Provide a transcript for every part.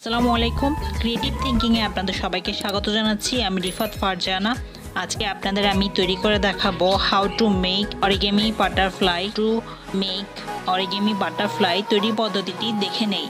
আসসালামু আলাইকুম। ক্রিয়েটিভ থিঙ্কিংয়ে আপনাদের সবাইকে স্বাগত জানাচ্ছি। আমি রিফাত ফারজানা। আজকে আপনাদের আমি তৈরি করে দেখাবো how to make origami butterfly তৈরি পদ্ধতিটি দেখে নেই।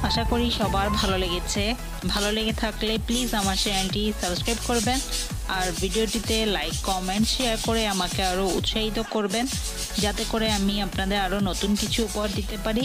আশা করি সবার ভালো লেগেছে। ভালো লেগে থাকলে প্লিজ আমার চ্যানেলটি সাবস্ক্রাইব করবেন আর ভিডিওটিতে লাইক, কমেন্ট, শেয়ার করে আমাকে আরও উৎসাহিত করবেন, যাতে করে আমি আপনাদের আরও নতুন কিছু উপহার দিতে পারি।